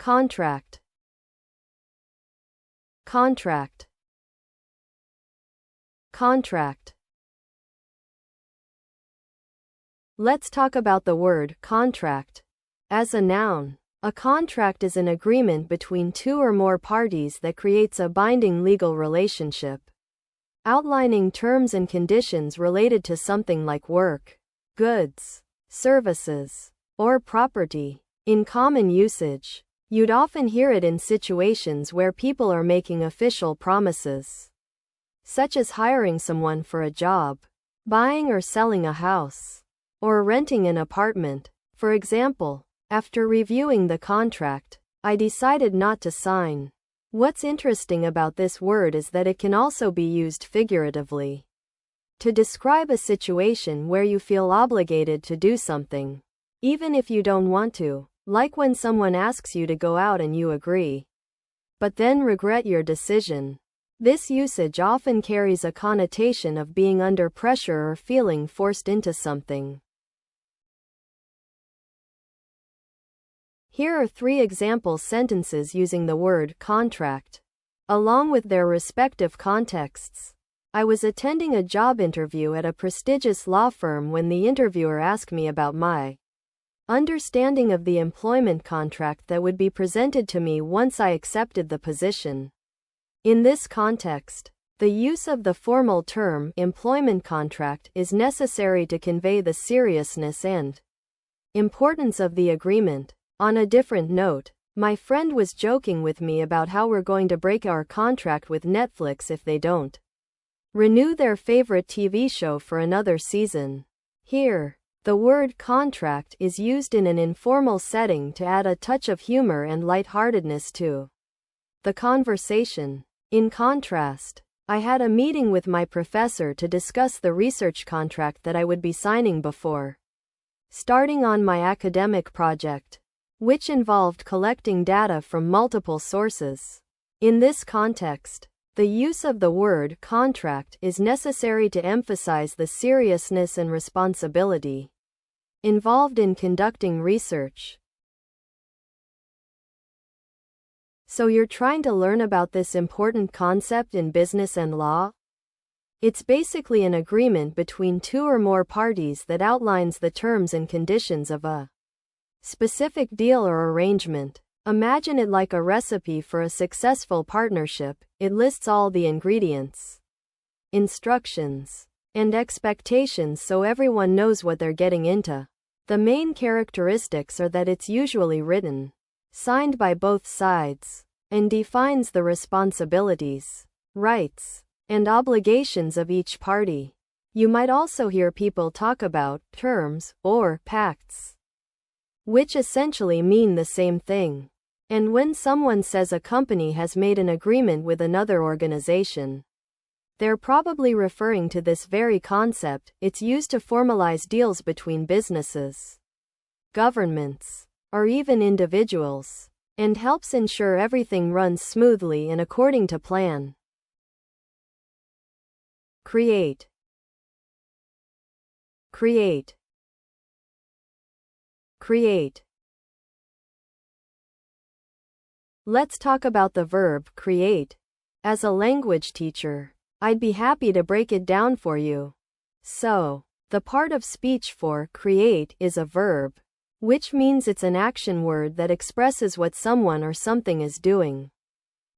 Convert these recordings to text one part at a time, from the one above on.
contract, contract, contract. Let's talk about the word contract. As a noun, a contract is an agreement between two or more parties that creates a binding legal relationship, outlining terms and conditions related to something like work, goods, services, or property. In common usage, you'd often hear it in situations where people are making official promises, such as hiring someone for a job, buying or selling a house, or renting an apartment. For example, after reviewing the contract, I decided not to sign. What's interesting about this word is that it can also be used figuratively to describe a situation where you feel obligated to do something, even if you don't want to, like when someone asks you to go out and you agree, but then regret your decision. This usage often carries a connotation of being under pressure or feeling forced into something. Here are 3 example sentences using the word contract, along with their respective contexts. I was attending a job interview at a prestigious law firm when the interviewer asked me about my understanding of the employment contract that would be presented to me once I accepted the position. In this context, the use of the formal term employment contract is necessary to convey the seriousness and importance of the agreement. On a different note, my friend was joking with me about how we're going to break our contract with Netflix if they don't renew their favorite TV show for another season. Here, the word contract is used in an informal setting to add a touch of humor and lightheartedness to the conversation. In contrast, I had a meeting with my professor to discuss the research contract that I would be signing before starting on my academic project, which involved collecting data from multiple sources. In this context, the use of the word contract is necessary to emphasize the seriousness and responsibility involved in conducting research. So you're trying to learn about this important concept in business and law? It's basically an agreement between 2 or more parties that outlines the terms and conditions of a specific deal or arrangement. Imagine it like a recipe for a successful partnership. It lists all the ingredients, instructions, and expectations so everyone knows what they're getting into. The main characteristics are that it's usually written, signed by both sides, and defines the responsibilities, rights, and obligations of each party. You might also hear people talk about terms or pacts, which essentially mean the same thing. And when someone says a company has made an agreement with another organization, they're probably referring to this very concept. It's used to formalize deals between businesses, governments, or even individuals, and helps ensure everything runs smoothly and according to plan. Create, create, create. Let's talk about the verb create. As a language teacher, I'd be happy to break it down for you. So, the part of speech for create is a verb, which means it's an action word that expresses what someone or something is doing.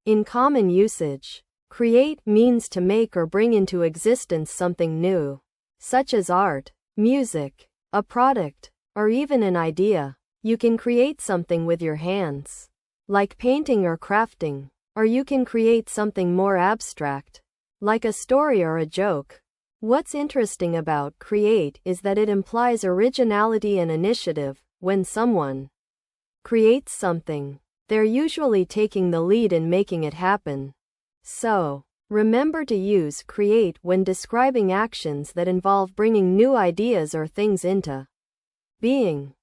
In common usage, create means to make or bring into existence something new, such as art, music, a product, or even an idea. You can create something with your hands, like painting or crafting, or you can create something more abstract, like a story or a joke. What's interesting about create is that it implies originality and initiative. When someone creates something, they're usually taking the lead in making it happen. So, remember to use create when describing actions that involve bringing new ideas or things into being.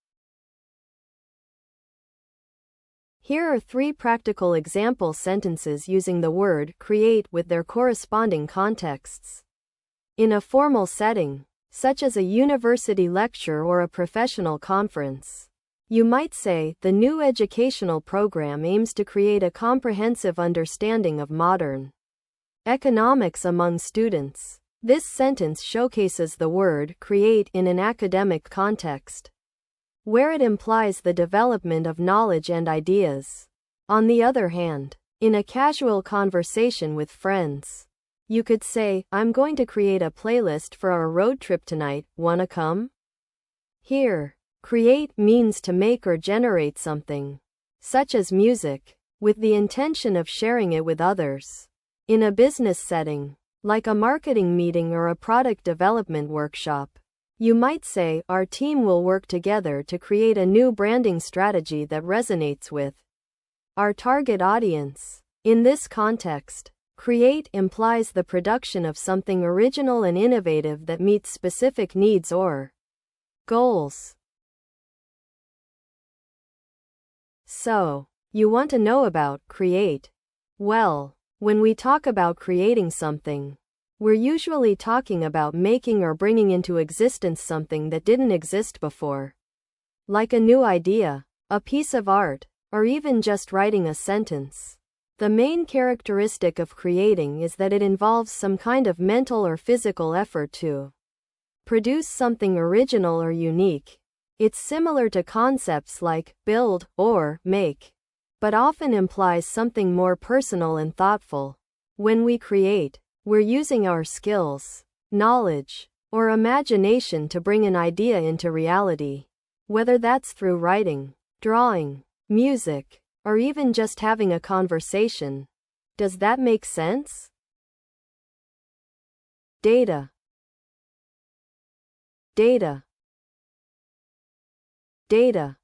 Here are 3 practical example sentences using the word create with their corresponding contexts. In a formal setting, such as a university lecture or a professional conference, You might say, the new educational program aims to create a comprehensive understanding of modern economics among students. This sentence showcases the word create in an academic context, where it implies the development of knowledge and ideas. On the other hand, in a casual conversation with friends, you could say, I'm going to create a playlist for our road trip tonight, wanna come? Here, create means to make or generate something, such as music, with the intention of sharing it with others. In a business setting, like a marketing meeting or a product development workshop, you might say, our team will work together to create a new branding strategy that resonates with our target audience. In this context, create implies the production of something original and innovative that meets specific needs or goals. So, you want to know about create? Well, when we talk about creating something, we're usually talking about making or bringing into existence something that didn't exist before. Like a new idea, a piece of art, or even just writing a sentence. The main characteristic of creating is that it involves some kind of mental or physical effort to produce something original or unique. It's similar to concepts like build or make, but often implies something more personal and thoughtful. When we create, we're using our skills, knowledge, or imagination to bring an idea into reality. Whether that's through writing, drawing, music, or even just having a conversation. Does that make sense? Data. Data. Data.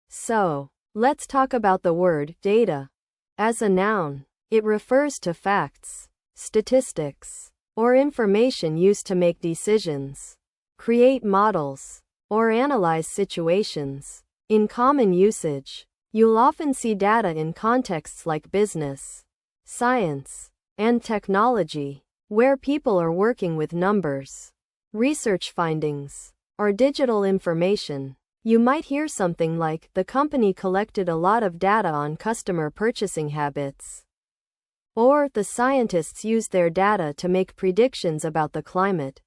So, let's talk about the word data. As a noun, it refers to facts, statistics, or information used to make decisions, create models, or analyze situations. In common usage, you'll often see data in contexts like business, science, and technology, where people are working with numbers, research findings, or digital information. You might hear something like, the company collected a lot of data on customer purchasing habits. Or, the scientists used their data to make predictions about the climate.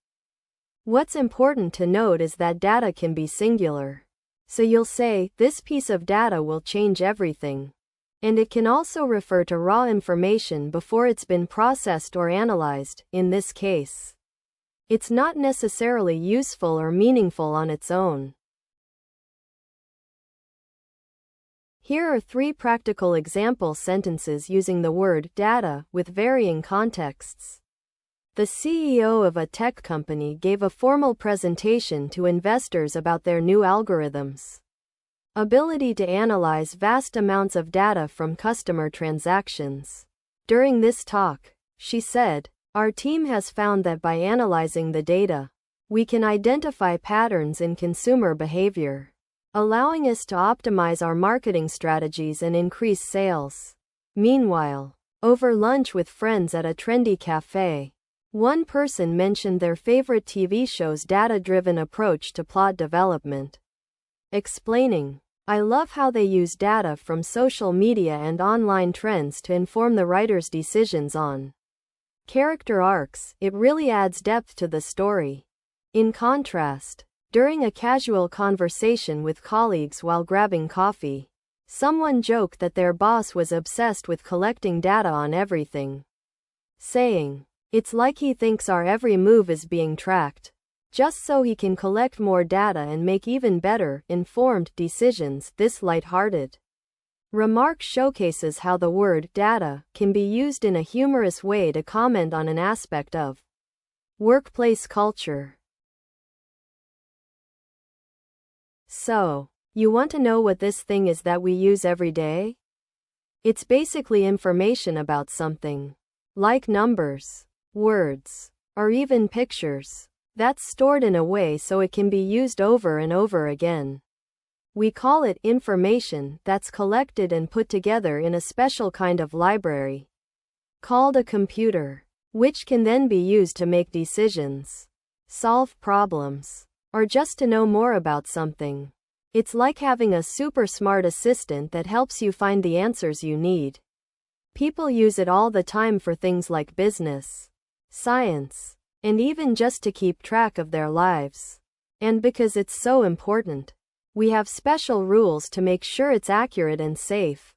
What's important to note is that data can be singular. So you'll say, this piece of data will change everything. And it can also refer to raw information before it's been processed or analyzed. In this case, it's not necessarily useful or meaningful on its own. Here are 3 practical example sentences using the word data with varying contexts. The CEO of a tech company gave a formal presentation to investors about their new algorithms' ability to analyze vast amounts of data from customer transactions. During this talk, she said, our team has found that by analyzing the data, we can identify patterns in consumer behavior, allowing us to optimize our marketing strategies and increase sales. Meanwhile, over lunch with friends at a trendy cafe, one person mentioned their favorite TV show's data-driven approach to plot development, explaining, I love how they use data from social media and online trends to inform the writer's decisions on character arcs. It really adds depth to the story. In contrast, during a casual conversation with colleagues while grabbing coffee, someone joked that their boss was obsessed with collecting data on everything, saying, it's like he thinks our every move is being tracked, just so he can collect more data and make even better, informed decisions. This lighthearted remark showcases how the word data can be used in a humorous way to comment on an aspect of workplace culture. So, you want to know what this thing is that we use every day? It's basically information about something, like numbers, words, or even pictures, that's stored in a way so it can be used over and over again. We call it information that's collected and put together in a special kind of library, called a computer, which can then be used to make decisions, solve problems, or just to know more about something. It's like having a super smart assistant that helps you find the answers you need. People use it all the time for things like business, science, and even just to keep track of their lives. And because it's so important, we have special rules to make sure it's accurate and safe.